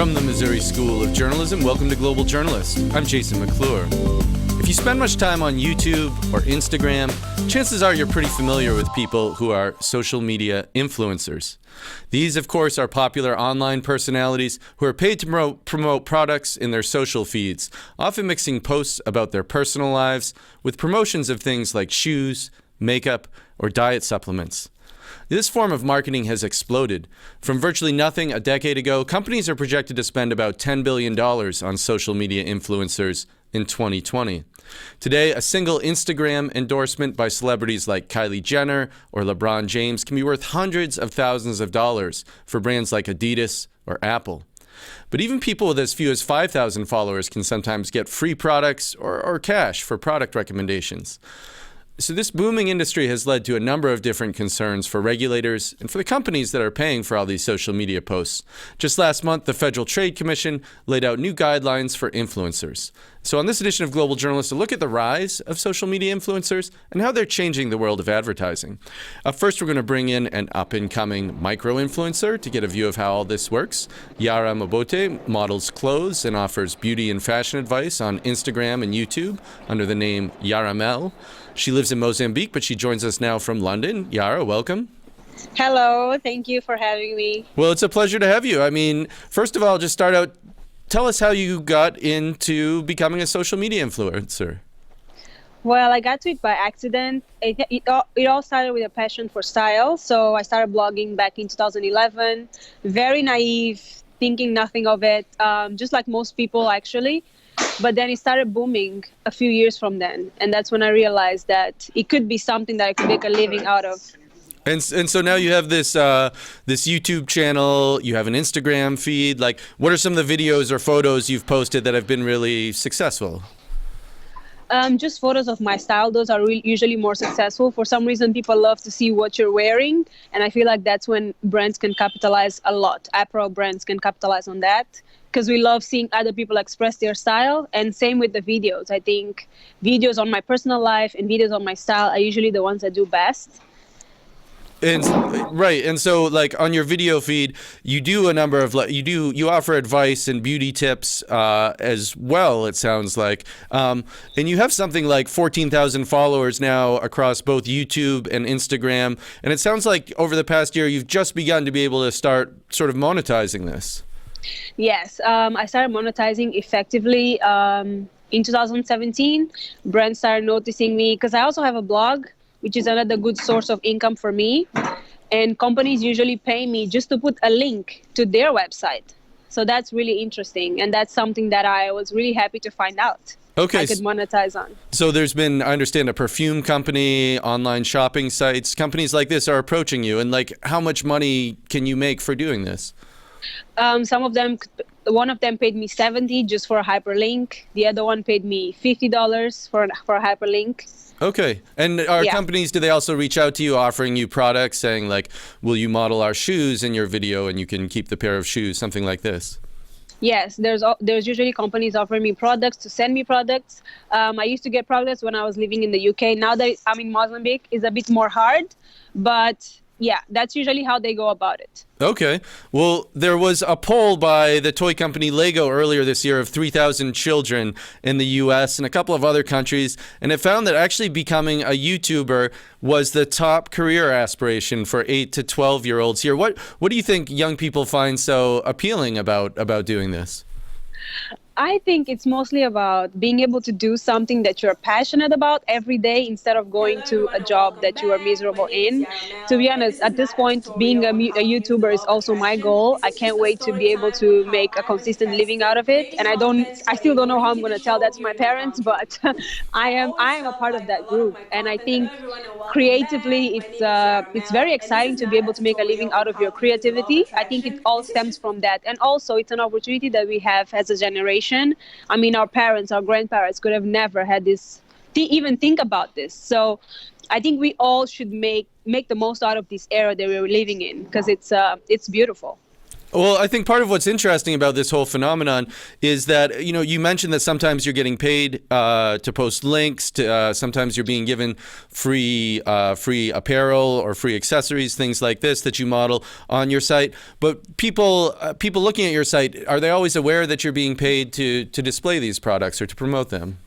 From the Missouri School of Journalism, welcome to Global Journalist. I'm Jason McClure. If you spend much time on YouTube or Instagram, chances are you're pretty familiar with people who are social media influencers. These, of course, are popular online personalities who are paid to promote products in their social feeds, often mixing posts about their personal lives with promotions of things like shoes, makeup, or diet supplements. This form of marketing has exploded. From virtually nothing a decade ago, companies are projected to spend about $10 billion on social media influencers in 2020. Today, a single Instagram endorsement by celebrities like Kylie Jenner or LeBron James can be worth hundreds of thousands of dollars for brands like Adidas or Apple. But even people with as few as 5,000 followers can sometimes get free products or cash for product recommendations. So this booming industry has led to a number of different concerns for regulators and for the companies that are paying for all these social media posts. Just last month, the Federal Trade Commission laid out new guidelines for influencers. So on this edition of Global Journalist, a look at the rise of social media influencers and how they're changing the world of advertising. First, we're going to bring in an up-and-coming micro-influencer to get a view of how all this works. Yara Mabote models clothes and offers beauty and fashion advice on Instagram and YouTube under the name Yara Mel. She lives in Mozambique, but she joins us now from London. Yara, welcome. Hello, thank you for having me. Well, it's a pleasure to have you. I mean, first of all, just start out, tell us how you got into becoming a social media influencer. Well, I got to it by accident. It all started with a passion for style. So I started blogging back in 2011, very naive, thinking nothing of it, just like most people actually. But then it started booming a few years from then. And that's when I realized that it could be something that I could make a living out of. And so now you have this this YouTube channel, you have an Instagram feed. Like, what are some of the videos or photos you've posted that have been really successful? Just photos of my style. Those are usually more successful. For some reason, people love to see what you're wearing. And I feel like that's when brands can capitalize a lot. Apparel brands can capitalize on that because we love seeing other people express their style. And same with the videos. I think videos on my personal life and videos on my style are usually the ones that do best. And right, and so like on your video feed, you do a number of you offer advice and beauty tips as well. It sounds like, and you have something like 14,000 followers now across both YouTube and Instagram. And it sounds like over the past year, you've just begun to be able to start sort of monetizing this. Yes, I started monetizing effectively in 2017. Brands started noticing me because I also have a blog, which is another good source of income for me. And companies usually pay me just to put a link to their website. So that's really interesting. And that's something that I was really happy to find out. Okay. I could monetize on. So there's been, I understand, a perfume company, online shopping sites, companies like this are approaching you. And like, how much money can you make for doing this? Some of them, one of them paid me $70 just for a hyperlink. The other one paid me $50 for a hyperlink. Okay. And are companies, do they also reach out to you offering you products saying like, will you model our shoes in your video and you can keep the pair of shoes, something like this? Yes, there's usually companies offering me products to send me products. I used to get products when I was living in the UK. Now that I'm in Mozambique, it's a bit more hard, but yeah, that's usually how they go about it. Okay. Well, there was a poll by the toy company Lego earlier this year of 3,000 children in the U.S. and a couple of other countries, and it found that actually becoming a YouTuber was the top career aspiration for 8 to 12-year-olds here. What do you think young people find so appealing about doing this? I think it's mostly about being able to do something that you're passionate about every day instead of going to a job that you are miserable in. To be honest, at this point, being a YouTuber is also my goal. I can't wait to be able to make a consistent living out of it. And I still don't know how I'm going to tell that to my parents, but I am a part of that group. And I think creatively, it's very exciting to be able to make a living out of your creativity. I think it all stems from that. And also, it's an opportunity that we have as a generation. I mean, our parents, our grandparents could have never had this, even think about this. So I think we all should make the most out of this era that we're living in because it's beautiful. Well, I think part of what's interesting about this whole phenomenon is that, you mentioned that sometimes you're getting paid to post links, sometimes you're being given free apparel or free accessories, things like this that you model on your site. But people looking at your site, are they always aware that you're being paid to display these products or to promote them?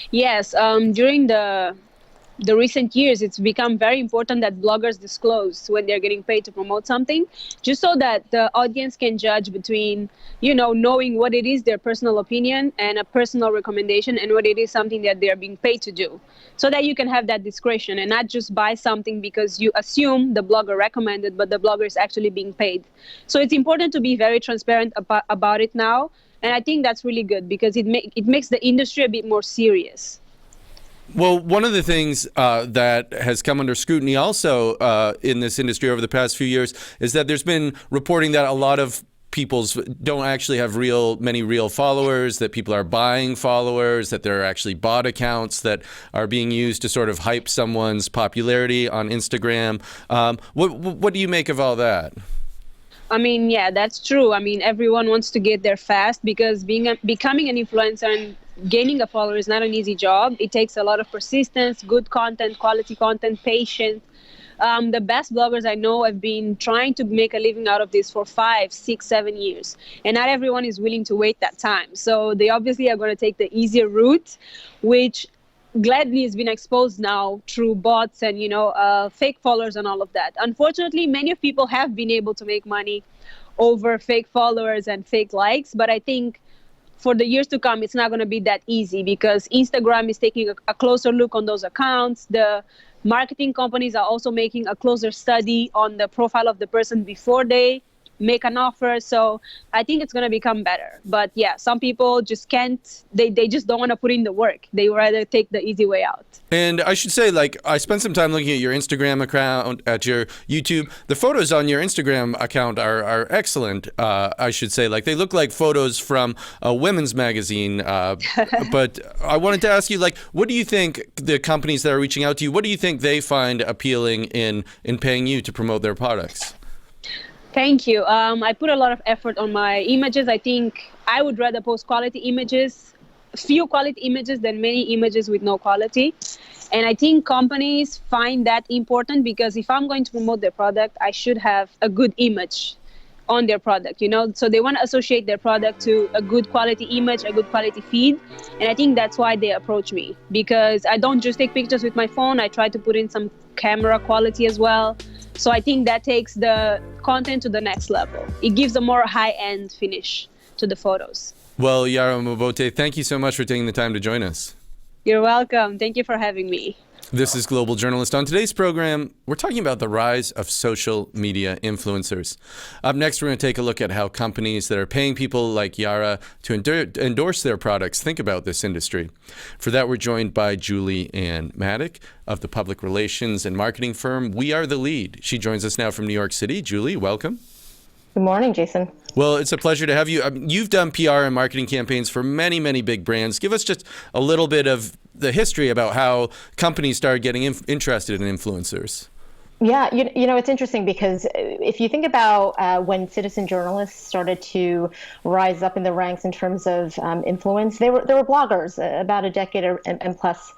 Yes, during the recent years, it's become very important that bloggers disclose when they're getting paid to promote something, just so that the audience can judge between, knowing what it is, their personal opinion and a personal recommendation, and what it is something that they're being paid to do, so that you can have that discretion and not just buy something because you assume the blogger recommended, but the blogger is actually being paid. So it's important to be very transparent about it now. And I think that's really good because it makes the industry a bit more serious. Well, one of the things that has come under scrutiny also in this industry over the past few years is that there's been reporting that a lot of people's don't actually have many real followers, that people are buying followers, that there are actually bot accounts that are being used to sort of hype someone's popularity on Instagram. What do you make of all that? I mean, yeah, that's true. I mean, everyone wants to get there fast because becoming an influencer and gaining a follower is not an easy job. It takes a lot of persistence, good content, quality content, patience. The best bloggers I know have been trying to make a living out of this for 5, 6, 7 years. And not everyone is willing to wait that time. So they obviously are going to take the easier route, which gladly has been exposed now through bots and, fake followers and all of that. Unfortunately, many of people have been able to make money over fake followers and fake likes. But I think for the years to come, it's not going to be that easy because Instagram is taking a closer look on those accounts. The marketing companies are also making a closer study on the profile of the person before they make an offer. So I think it's going to become better. But yeah, some people just can't, they just don't want to put in the work. They rather take the easy way out. And I should say, I spent some time looking at your Instagram account, at your YouTube. The photos on your Instagram account are excellent, I should say. They look like photos from a women's magazine. But I wanted to ask you, what do you think the companies that are reaching out to you, what do you think they find appealing in paying you to promote their products? Thank you. I put a lot of effort on my images. I think I would rather post quality images, few quality images than many images with no quality. And I think companies find that important because if I'm going to promote their product, I should have a good image on their product, So they want to associate their product to a good quality image, a good quality feed. And I think that's why they approach me because I don't just take pictures with my phone. I try to put in some camera quality as well. So I think that takes the content to the next level. It gives a more high-end finish to the photos. Well, Yara Mabote, thank you so much for taking the time to join us. You're welcome. Thank you for having me. This is Global Journalist. On today's program, we're talking about the rise of social media influencers. Up next, we're going to take a look at how companies that are paying people like Yara to endorse their products think about this industry. For that, we're joined by Julie Ann Maddock of the public relations and marketing firm Are the Lede. She joins us now from New York City. Julie, welcome. Good morning, Jason. Well, it's a pleasure to have you. You've done PR and marketing campaigns for many, many big brands. Give us just a little bit of the history about how companies started getting interested in influencers. Yeah, it's interesting because if you think about when citizen journalists started to rise up in the ranks in terms of influence, there were bloggers about a decade and plus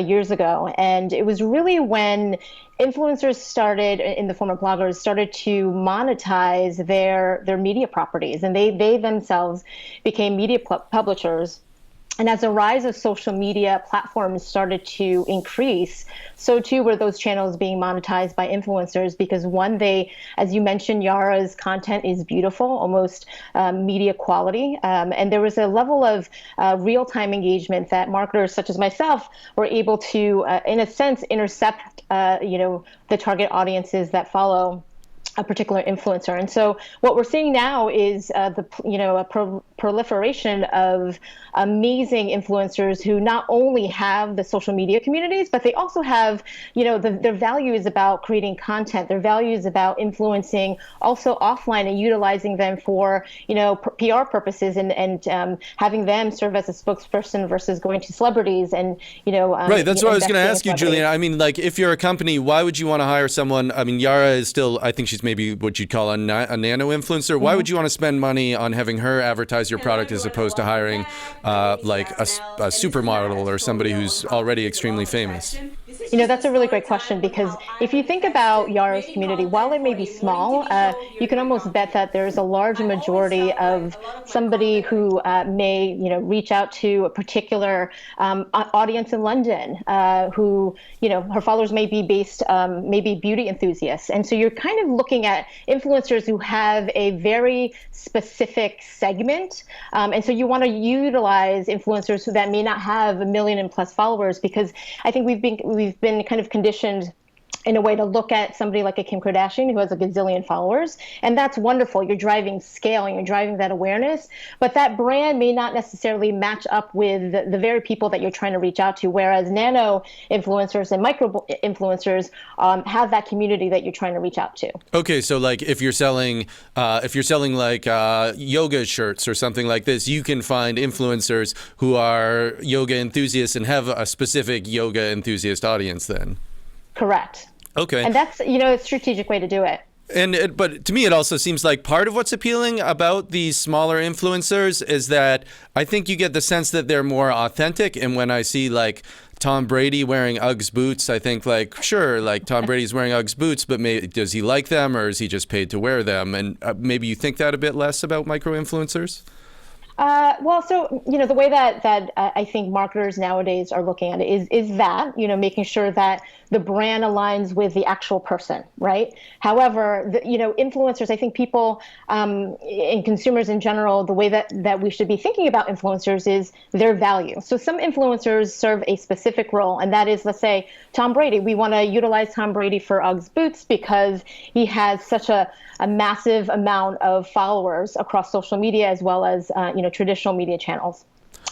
years ago. And it was really when influencers started, in the form of bloggers, started to monetize their media properties. And they themselves became media publishers. And as the rise of social media platforms started to increase, so too were those channels being monetized by influencers because one, as you mentioned, Yara's content is beautiful, almost media quality. And there was a level of real-time engagement that marketers such as myself were able to, in a sense, intercept, the target audiences that follow a particular influencer. And so what we're seeing now is a proliferation of amazing influencers who not only have the social media communities, but they also have, their value is about creating content. Their value is about influencing also offline and utilizing them for, PR purposes and having them serve as a spokesperson versus going to celebrities and, Right. That's what I was going to ask you, Julian. I mean, if you're a company, why would you want to hire someone? I mean, Yara is still, I think she's she's maybe what you'd call a nano influencer. Why would you want to spend money on having her advertise your product as opposed to hiring like a supermodel or somebody who's already extremely famous? That's a really great question, because if you think about Yara's community, while it may be small, you can almost bet that there's a large majority of somebody who may, reach out to a particular audience in London, who, her followers may be based, maybe beauty enthusiasts. And so you're kind of looking at influencers who have a very specific segment. And so you want to utilize influencers that may not have 1 million and plus followers, because I think we've been kind of conditioned in a way to look at somebody like a Kim Kardashian who has a gazillion followers. And that's wonderful. You're driving scale and you're driving that awareness, but that brand may not necessarily match up with the very people that you're trying to reach out to. Whereas nano influencers and micro influencers have that community that you're trying to reach out to. Okay, so like if you're selling like yoga shirts or something like this, you can find influencers who are yoga enthusiasts and have a specific yoga enthusiast audience then. Correct. Okay. And that's, a strategic way to do it. But to me, it also seems like part of what's appealing about these smaller influencers is that I think you get the sense that they're more authentic. And when I see like Tom Brady wearing Uggs boots, I think like, sure, like Tom Brady's wearing Uggs boots, but does he like them or is he just paid to wear them? And maybe you think that a bit less about micro influencers? So, the way that I think marketers nowadays are looking at it is that, making sure that the brand aligns with the actual person, right? However, influencers, I think people and consumers in general, the way that we should be thinking about influencers is their value. So some influencers serve a specific role, and that is, let's say, Tom Brady. We want to utilize Tom Brady for Uggs boots because he has such a massive amount of followers across social media as well as traditional media channels.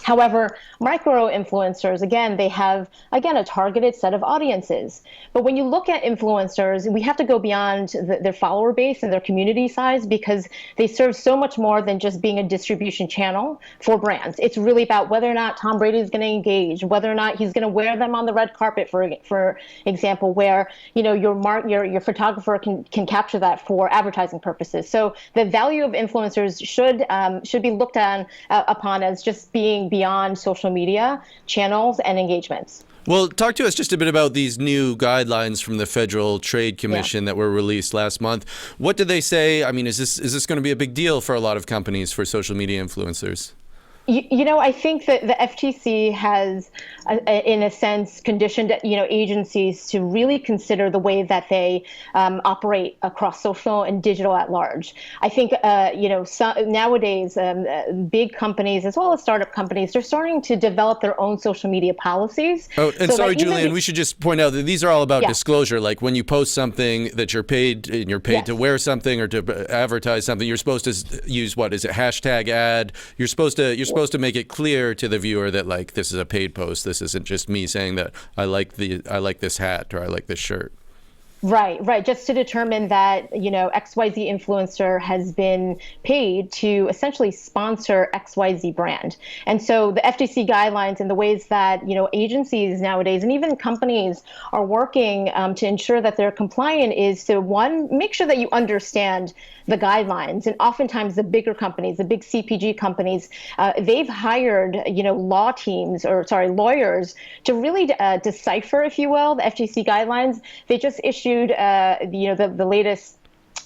However, micro influencers, again, they have, a targeted set of audiences. But when you look at influencers, we have to go beyond their follower base and their community size, because they serve so much more than just being a distribution channel for brands. It's really about whether or not Tom Brady is going to engage, whether or not he's going to wear them on the red carpet, for example, where, your photographer can capture that for advertising purposes. So the value of influencers should be looked upon as just being beyond social media channels and engagements. Well, talk to us just a bit about these new guidelines from the Federal Trade Commission that were released last month. What do they say? I mean, is this going to be a big deal for a lot of companies, for social media influencers? I think that the FTC has, in a sense, conditioned, agencies to really consider the way that they operate across social and digital at large. I think, nowadays, big companies as well as startup companies, they're starting to develop their own social media policies. Oh, and sorry, Julian, we should just point out that these are all about disclosure. Like when you post something that you're paid to wear something or to advertise something, you're supposed to use, what is it, hashtag ad? You're supposed to make it clear to the viewer that like this is a paid post. This isn't just me saying that I like this hat or I like this shirt. Right. Just to determine that, XYZ influencer has been paid to essentially sponsor XYZ brand. And so the FTC guidelines and the ways that, agencies nowadays and even companies are working to ensure that they're compliant is to, one, make sure that you understand the guidelines. And oftentimes the bigger companies, the big CPG companies, they've hired, lawyers to really decipher, if you will, the FTC guidelines. They just issued the latest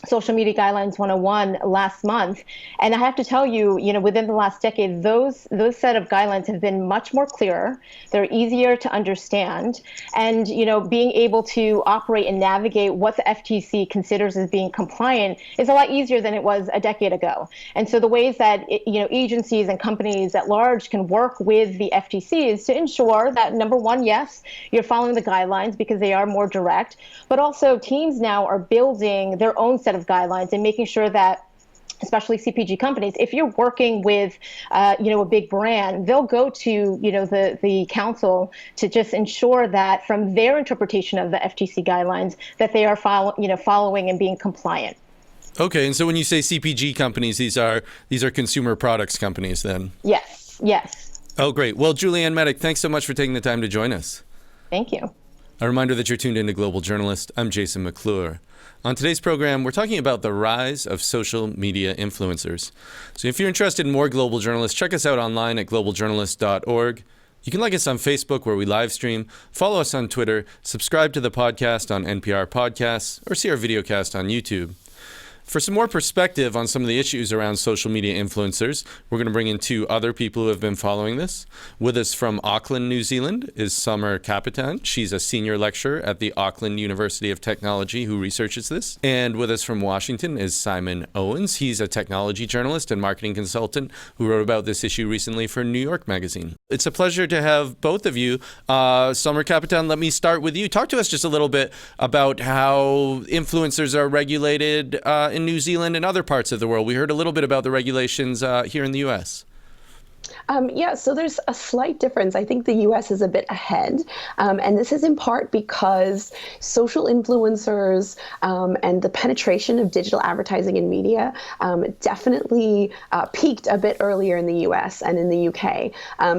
Social Media Guidelines 101 last month. And I have to tell you, within the last decade, those set of guidelines have been much more clearer. They're easier to understand. And, being able to operate and navigate what the FTC considers as being compliant is a lot easier than it was a decade ago. And so the ways that, agencies and companies at large can work with the FTC is to ensure that, number one, yes, you're following the guidelines because they are more direct, but also teams now are building their own set of guidelines and making sure that, especially CPG companies, if you're working with, a big brand, they'll go to, the council to just ensure that from their interpretation of the FTC guidelines that they are following and being compliant. Okay, and so when you say CPG companies, these are consumer products companies then? Yes. Oh, great. Well, Julianne Maddock, thanks so much for taking the time to join us. Thank you. A reminder that you're tuned into Global Journalist. I'm Jason McClure. On today's program, we're talking about the rise of social media influencers. So if you're interested in more Global Journalists, check us out online at globaljournalist.org. You can like us on Facebook, where we live stream, follow us on Twitter, subscribe to the podcast on NPR Podcasts, or see our videocast on YouTube. For some more perspective on some of the issues around social media influencers, we're going to bring in two other people who have been following this. With us from Auckland, New Zealand, is Sommer Kapitän. She's a senior lecturer at the Auckland University of Technology who researches this. And with us from Washington is Simon Owens. He's a technology journalist and marketing consultant who wrote about this issue recently for New York Magazine. It's a pleasure to have both of you. Sommer Kapitän, let me start with you. Talk to us just a little bit about how influencers are regulated in New Zealand and other parts of the world. We heard a little bit about the regulations here in the U.S. So there's a slight difference. I think the U.S. is a bit ahead, and this is in part because social influencers and the penetration of digital advertising in media definitely peaked a bit earlier in the U.S. and in the U.K.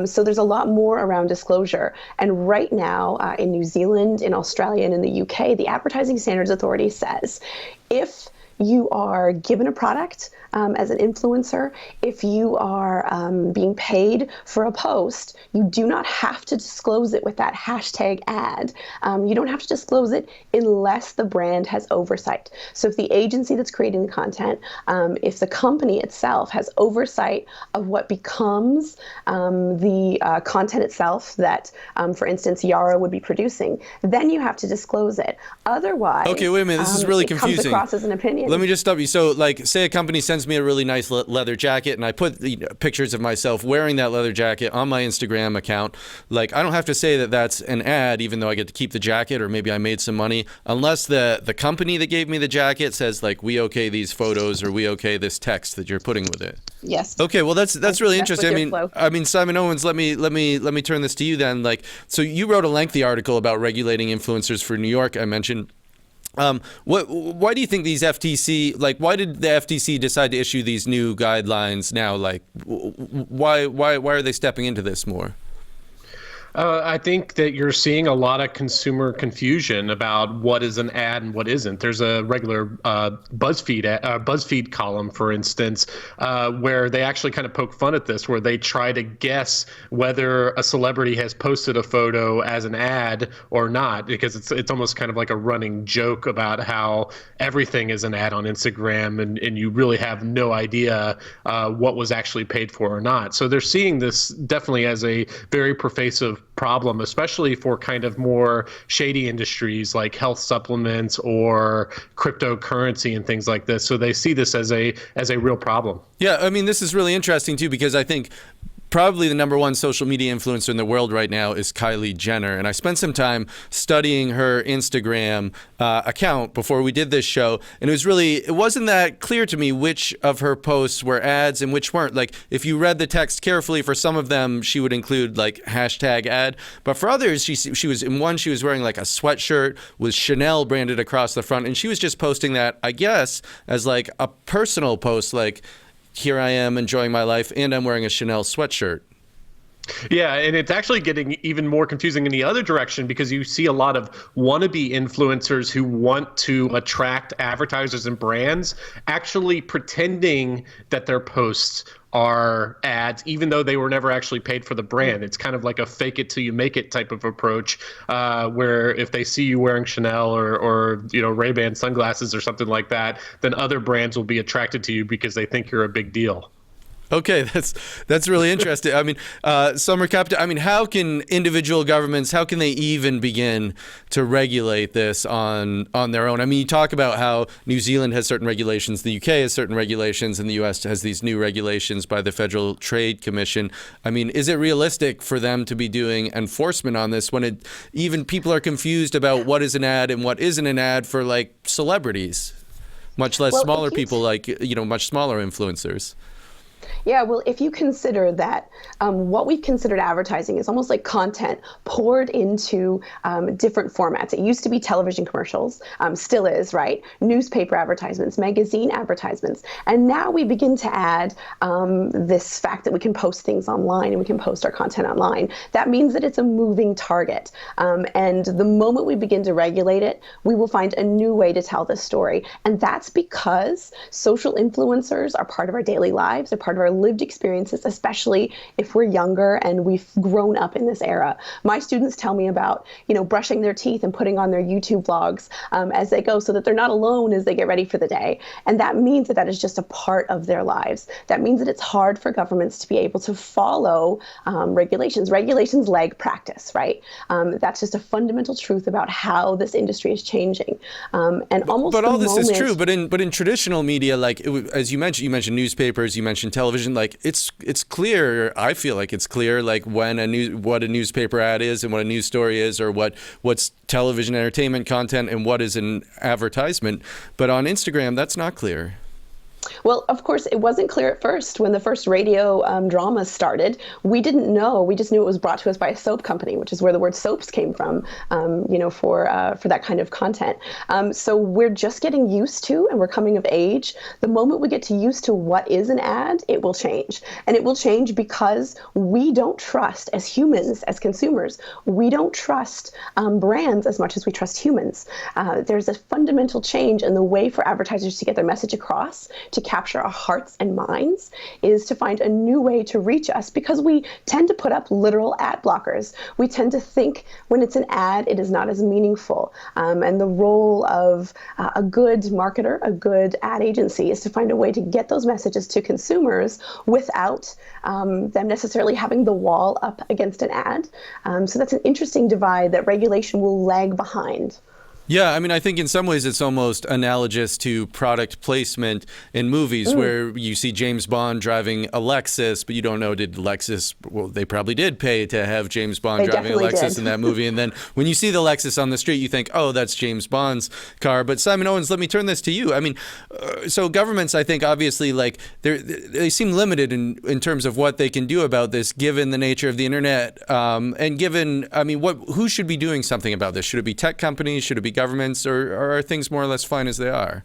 So there's a lot more around disclosure. And right now in New Zealand, in Australia, and in the U.K., the Advertising Standards Authority says if you are given a product as an influencer, if you are being paid for a post, you do not have to disclose it with that hashtag ad. You don't have to disclose it unless the brand has oversight. So if the agency that's creating the content, if the company itself has oversight of what becomes the content itself that, for instance, Yara would be producing, then you have to disclose it. Otherwise, okay, wait a minute, this is really confusing. Comes across as an opinion. Let me just stop you. So, like, say a company sends me a really nice leather jacket, and I put pictures of myself wearing that leather jacket on my Instagram account. Like, I don't have to say that that's an ad, even though I get to keep the jacket, or maybe I made some money, unless the company that gave me the jacket says, like, we okay these photos, or we okay this text that you're putting with it. Yes. Okay, well, that's really interesting. Flow. I mean, Simon Owens, let me turn this to you then. Like, so you wrote a lengthy article about regulating influencers for New York, I mentioned. Why do you think these FTC, like, why did the FTC decide to issue these new guidelines now? Like, why are they stepping into this more? I think that you're seeing a lot of consumer confusion about what is an ad and what isn't. There's a regular BuzzFeed column, for instance, where they actually kind of poke fun at this, where they try to guess whether a celebrity has posted a photo as an ad or not, because it's almost kind of like a running joke about how everything is an ad on Instagram, and you really have no idea what was actually paid for or not. So they're seeing this definitely as a very pervasive problem, especially for kind of more shady industries like health supplements or cryptocurrency and things like this. So they see this as a real problem. Yeah, I mean, this is really interesting too, because I think probably the number one social media influencer in the world right now is Kylie Jenner. And I spent some time studying her Instagram account before we did this show. And it wasn't that clear to me which of her posts were ads and which weren't. Like, if you read the text carefully, for some of them, she would include like hashtag ad. But for others, she was in one, she was wearing like a sweatshirt with Chanel branded across the front. And she was just posting that, I guess, as like a personal post, like, here I am enjoying my life, and I'm wearing a Chanel sweatshirt. Yeah, and it's actually getting even more confusing in the other direction, because you see a lot of wannabe influencers who want to attract advertisers and brands actually pretending that their posts are ads, even though they were never actually paid for the brand. It's kind of like a fake it till you make it type of approach, where if they see you wearing Chanel or Ray-Ban sunglasses or something like that, then other brands will be attracted to you because they think you're a big deal. Okay, that's really interesting. I mean, Sommer Kapitän, I mean, how can individual governments, how can they even begin to regulate this on their own? I mean, you talk about how New Zealand has certain regulations, the UK has certain regulations, and the US has these new regulations by the Federal Trade Commission. I mean, is it realistic for them to be doing enforcement on this when even people are confused about what is an ad and what isn't an ad for, like, celebrities, much less smaller people, like, much smaller influencers? Yeah, well, if you consider that what we've considered advertising is almost like content poured into different formats. It used to be television commercials, still is, right? Newspaper advertisements, magazine advertisements. And now we begin to add this fact that we can post things online and we can post our content online. That means that it's a moving target. And the moment we begin to regulate it, we will find a new way to tell this story. And that's because social influencers are part of our daily lives, they're part of our lived experiences, especially if we're younger and we've grown up in this era. My students tell me about, brushing their teeth and putting on their YouTube vlogs as they go so that they're not alone as they get ready for the day. And that means that is just a part of their lives. That means that it's hard for governments to be able to follow regulations. Regulations lag practice, right? That's just a fundamental truth about how this industry is changing. But all this is true. But in traditional media, as you mentioned newspapers, you mentioned television. Like it's clear. I feel like it's clear, like what a newspaper ad is and what a news story is, or what's television entertainment content and what is an advertisement. But on Instagram, that's not clear. Well, of course, it wasn't clear at first. When the first radio drama started, we didn't know. We just knew it was brought to us by a soap company, which is where the word soaps came from, for that kind of content. So we're just getting used to, and we're coming of age. The moment we get to used to what is an ad, it will change. And it will change because we don't trust, as humans, as consumers, we don't trust brands as much as we trust humans. There's a fundamental change in the way for advertisers to get their message across, to capture our hearts and minds, is to find a new way to reach us, because we tend to put up literal ad blockers. We tend to think when it's an ad, it is not as meaningful. And the role of a good marketer, a good ad agency, is to find a way to get those messages to consumers without them necessarily having the wall up against an ad. So that's an interesting divide that regulation will lag behind. Yeah, I mean, I think in some ways it's almost analogous to product placement in movies where you see James Bond driving a Lexus, but you don't know, did Lexus, well, they probably did pay to have James Bond driving a Lexus in that movie. And then when you see the Lexus on the street, you think, oh, that's James Bond's car. But Simon Owens, let me turn this to you. I mean, so governments, I think, obviously, like, they seem limited in terms of what they can do about this, given the nature of the internet. And given, I mean, who should be doing something about this? Should it be tech companies? Should it be governments, or are things more or less fine as they are?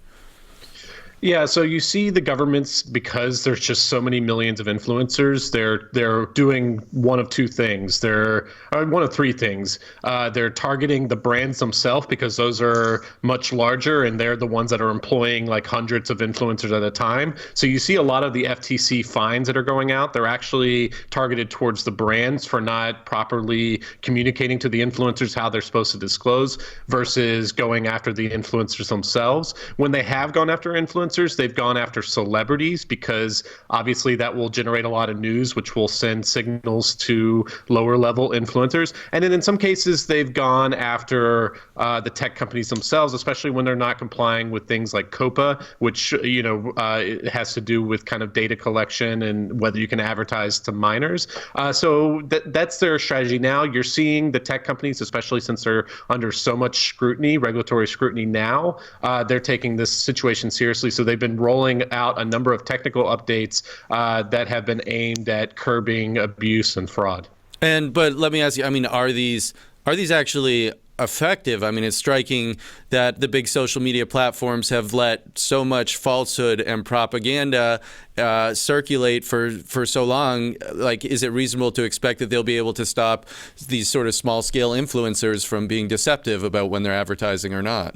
Yeah, so you see the governments, because there's just so many millions of influencers, they're doing one of two things. One of three things. They're targeting the brands themselves, because those are much larger and they're the ones that are employing like hundreds of influencers at a time. So you see a lot of the FTC fines that are going out. They're actually targeted towards the brands for not properly communicating to the influencers how they're supposed to disclose, versus going after the influencers themselves. When they have gone after influencers, they've gone after celebrities, because obviously that will generate a lot of news, which will send signals to lower level influencers. And then in some cases, they've gone after the tech companies themselves, especially when they're not complying with things like COPPA, which, it has to do with kind of data collection and whether you can advertise to minors. So that's their strategy now. You're seeing the tech companies, especially since they're under so much scrutiny, regulatory scrutiny now, they're taking this situation seriously. So they've been rolling out a number of technical updates that have been aimed at curbing abuse and fraud. But let me ask you, I mean, are these actually effective? I mean, it's striking that the big social media platforms have let so much falsehood and propaganda circulate for so long. Like, is it reasonable to expect that they'll be able to stop these sort of small-scale influencers from being deceptive about when they're advertising or not?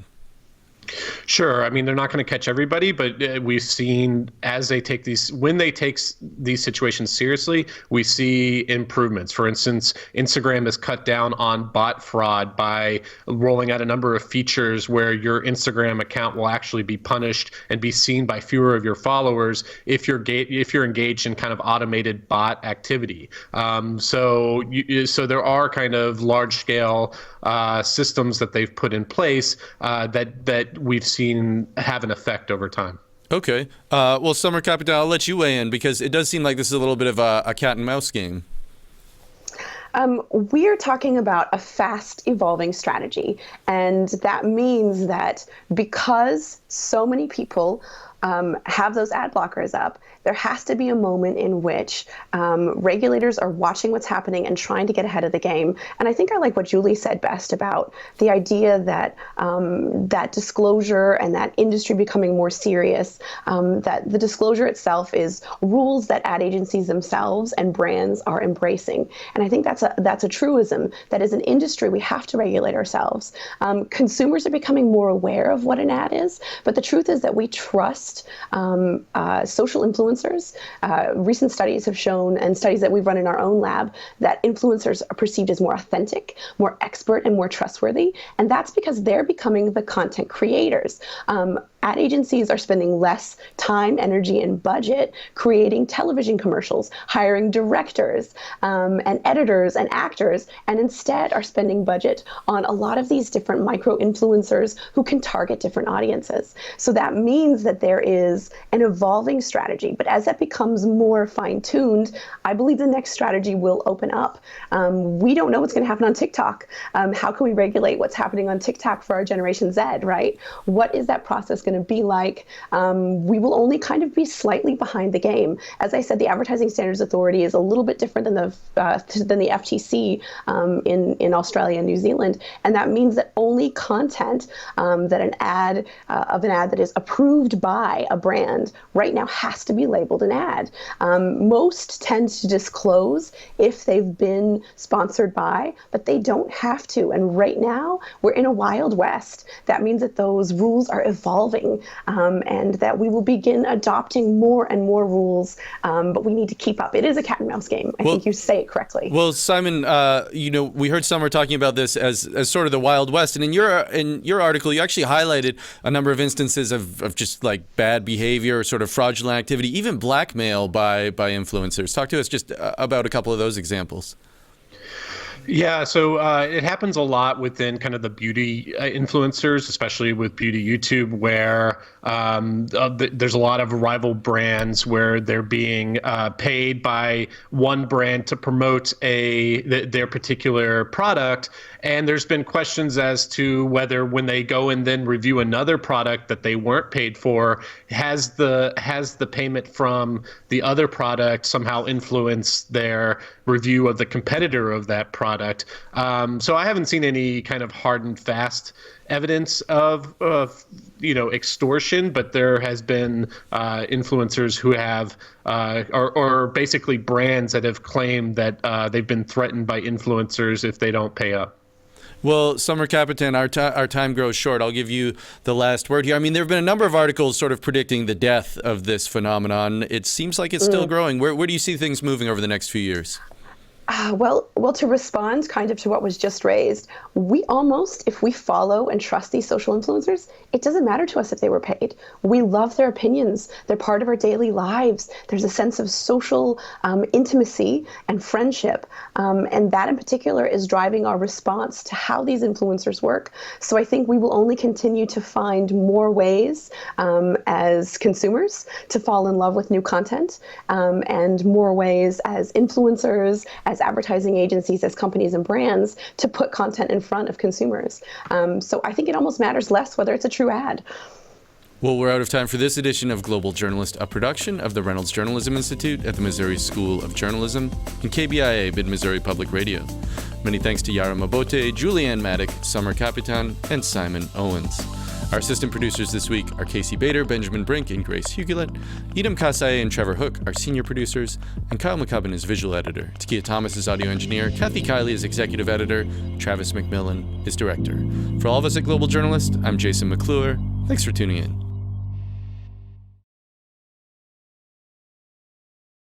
Sure. I mean, they're not going to catch everybody, but we've seen when they take these situations seriously, we see improvements. For instance, Instagram has cut down on bot fraud by rolling out a number of features where your Instagram account will actually be punished and be seen by fewer of your followers if you're engaged in kind of automated bot activity. So there are kind of large scale systems that they've put in place that we've seen have an effect over time. Okay. Well, Sommer Kapitän, I'll let you weigh in, because it does seem like this is a little bit of a cat and mouse game. We're talking about a fast evolving strategy. And that means that because so many people have those ad blockers up, there has to be a moment in which regulators are watching what's happening and trying to get ahead of the game. And I think I like what Julie said best about the idea that that disclosure and that industry becoming more serious, that the disclosure itself is rules that ad agencies themselves and brands are embracing. And I think that's a truism, that as an industry, we have to regulate ourselves. Consumers are becoming more aware of what an ad is, but the truth is that we trust social influencers. Recent studies have shown, and studies that we've run in our own lab, that influencers are perceived as more authentic, more expert, and more trustworthy. And that's because they're becoming the content creators. Ad agencies are spending less time, energy, and budget creating television commercials, hiring directors and editors and actors, and instead are spending budget on a lot of these different micro-influencers who can target different audiences. So that means that there is an evolving strategy. But as that becomes more fine-tuned, I believe the next strategy will open up. We don't know what's going to happen on TikTok. How can we regulate what's happening on TikTok for our Generation Z, right? What is that process going to be like? We will only kind of be slightly behind the game. As I said, the Advertising Standards Authority is a little bit different than the FTC in Australia and New Zealand, and that means that only content that an ad that is approved by a brand right now has to be labeled an ad. Most tend to disclose if they've been sponsored by, but they don't have to. And right now, we're in a wild west. That means that those rules are evolving, and that we will begin adopting more and more rules, but we need to keep up. It is a cat and mouse game. I think you say it correctly. Well, Simon, we heard Sommer talking about this as sort of the Wild West, and in your article, you actually highlighted a number of instances of just like bad behavior, sort of fraudulent activity, even blackmail by influencers. Talk to us just about a couple of those examples. Yeah, so it happens a lot within kind of the beauty influencers, especially with beauty YouTube, where there's a lot of rival brands where they're being paid by one brand to promote their particular product. And there's been questions as to whether when they go and then review another product that they weren't paid for, has the payment from the other product somehow influenced their review of the competitor of that product. So I haven't seen any kind of hard and fast evidence of extortion, but there has been influencers who have or basically brands that have claimed that they've been threatened by influencers if they don't pay up. Well, Sommer Kapitän, our time grows short. I'll give you the last word here. I mean, there have been a number of articles sort of predicting the death of this phenomenon. It seems like it's still growing. Where do you see things moving over the next few years? Well, to respond kind of to what was just raised, we almost, if we follow and trust these social influencers, it doesn't matter to us if they were paid. We love their opinions. They're part of our daily lives. There's a sense of social intimacy and friendship. And that in particular is driving our response to how these influencers work. So I think we will only continue to find more ways as consumers to fall in love with new content, and more ways as influencers, as advertising agencies, as companies and brands, to put content in front of consumers. So I think it almost matters less whether it's a true ad. Well, we're out of time for this edition of Global Journalist, a production of the Reynolds Journalism Institute at the Missouri School of Journalism and KBIA Mid-Missouri Public Radio. Many thanks to Yara Mabote, Julianne Maddock, Sommer Kapitän, and Simon Owens. Our assistant producers this week are Kasey Bader, Benjamin Brink, and Grace Huguelet. Edom, Kassaye, and Trevor Hook are senior producers, and Kyle McCubbin is visual editor. Takia Thomas is audio engineer. Kathy Kiley is executive editor. Travis McMillan is director. For all of us at Global Journalist, I'm Jason McClure. Thanks for tuning in.